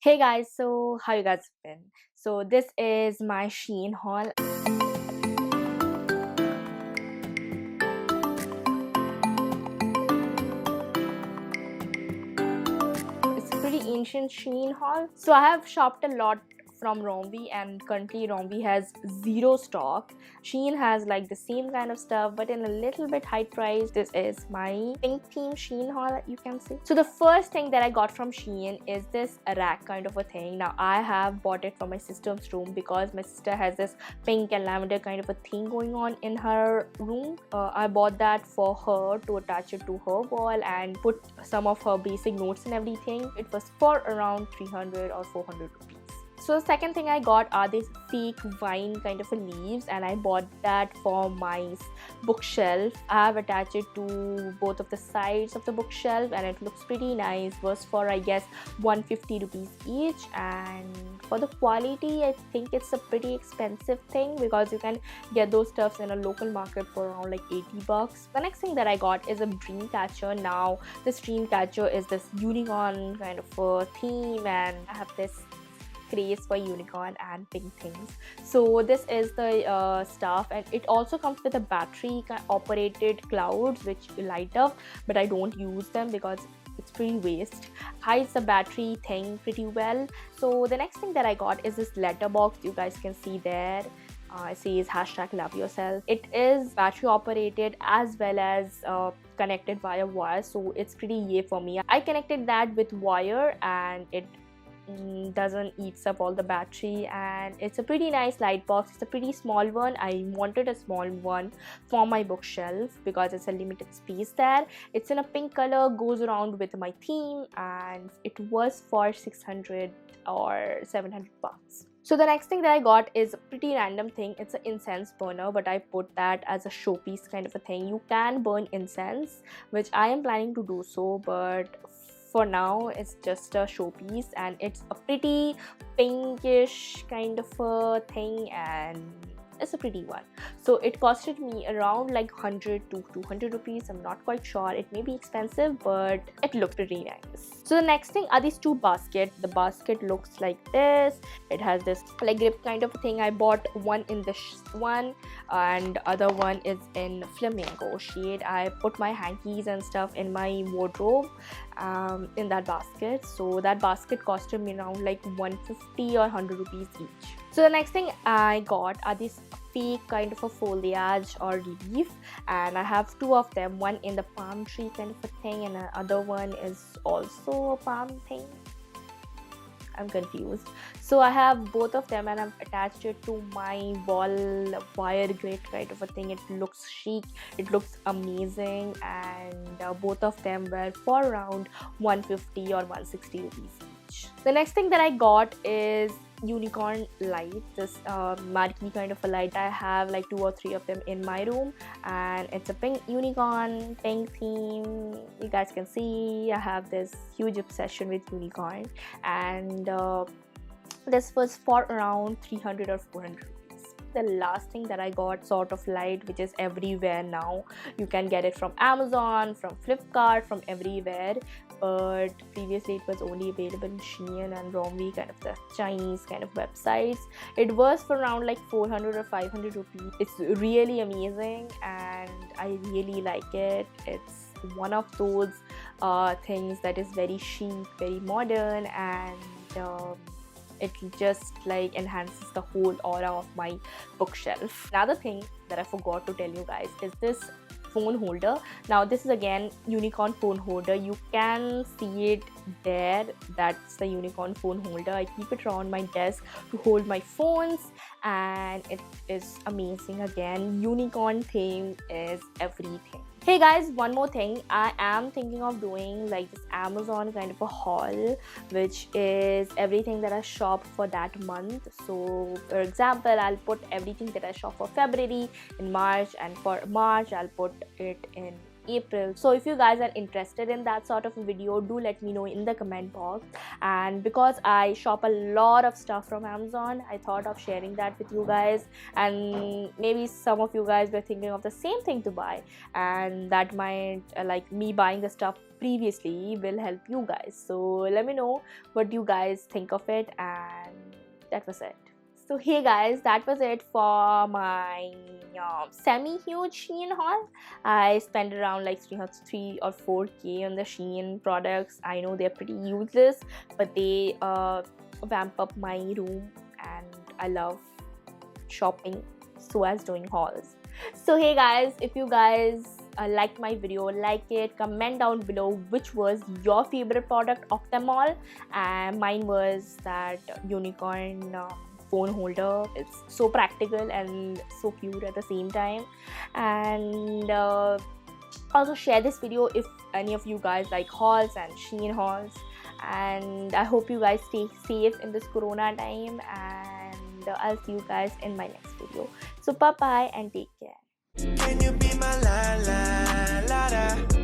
Hey guys, so how you guys been? So this is my Shein haul. It's a pretty ancient Shein haul. So I have shopped a lot from Romvi, and currently Romvi has zero stock. Shein has like the same kind of stuff but in a little bit high price. This is my pink theme Shein haul, you can see. So the first thing that I got from Shein is this rack kind of a thing. Now I have bought it for my sister's room because my sister has this pink and lavender kind of a thing going on in her room. I bought that for her to attach it to her wall and put some of her basic notes and everything. It was for around 300 or 400 rupees. So the second thing I got are these fake vine kind of a leaves, and I bought that for my bookshelf. I have attached it to both of the sides of the bookshelf and it looks pretty nice. It was for I guess 150 rupees each, and for the quality I think it's a pretty expensive thing because you can get those stuffs in a local market for around like 80 bucks. The next thing that I got is a dream catcher. Now this dream catcher is this unicorn kind of a theme, and I have this craze for unicorn and pink things. So this is the stuff, and it also comes with a battery operated clouds which light up, but I don't use them because it's pretty waste. Hides the battery thing pretty well. So the next thing that I got is this letterbox. You guys can see there. It says hashtag love yourself. It is battery operated as well as connected via wire, so it's pretty yay for me. I connected that with wire and it doesn't eats up all the battery, and it's a pretty nice light box. It's a pretty small one. I wanted a small one for my bookshelf because it's a limited space there. It's in a pink color, goes around with my theme, and it was for 600 or 700 bucks. So the next thing that I got is a pretty random thing. It's an incense burner, but I put that as a showpiece kind of a thing. You can burn incense, which I am planning to do so, but for now it's just a showpiece, and it's a pretty pinkish kind of a thing, and it's a pretty one. So it costed me around like 100 to 200 rupees. I'm not quite sure. It may be expensive, but it looked pretty nice. So the next thing are these two baskets. The basket looks like this. It has this like grip kind of a thing. I bought one in this one and other one is in flamingo shade. I put my hankies and stuff in my wardrobe in that basket. So that basket costed me around like 150 or 100 rupees each. So the next thing I got are these fake kind of a foliage or leaf, and I have two of them, one in the palm tree kind of a thing and the other one is also a palm thing. I'm confused. So I have both of them and I've attached it to my wall wire grid kind of a thing. It looks chic, it looks amazing, and both of them were for around 150 or 160 rupees each. The next thing that I got is unicorn light, this marquee kind of a light. I have like 2 or 3 of them in my room, and it's a pink unicorn, pink theme. You guys can see I have this huge obsession with unicorn, and this was for around 300 or 400 rupees. The last thing that I got, sort of light, which is everywhere now. You can get it from Amazon, from Flipkart, from everywhere, but previously it was only available in Shein and Romvi, kind of the Chinese kind of websites. It was for around like 400 or 500 rupees. It's really amazing and I really like it. It's one of those things that is very chic, very modern, and it just like enhances the whole aura of my bookshelf. Another thing that I forgot to tell you guys is this phone holder. Now this is again unicorn phone holder. You can see it there. That's the unicorn phone holder. I keep it around my desk to hold my phones, and it is amazing. Again, unicorn theme is everything. Hey guys, one more thing. I am thinking of doing like this Amazon kind of a haul, which is everything that I shop for that month. So for example, I'll put everything that I shop for February in March, and for March I'll put it in April. So if you guys are interested in that sort of a video, do let me know in the comment box. And because I shop a lot of stuff from Amazon, I thought of sharing that with you guys, and maybe some of you guys were thinking of the same thing to buy, and that might like me buying the stuff previously will help you guys. So let me know what you guys think of it, and that was it. So hey guys, that was it for my semi-huge Shein haul. I spent around like 3 or 4k on the Shein products. I know they're pretty useless, but they vamp up my room, and I love shopping so as doing hauls. So hey guys, if you guys liked my video, like it, comment down below which was your favorite product of them all. And mine was that unicorn phone holder. It's so practical and so cute at the same time. And also share this video if any of you guys like hauls and Shein hauls. And I hope you guys stay safe in this corona time, and I'll see you guys in my next video. So bye bye and take care. Can you be my la la la la?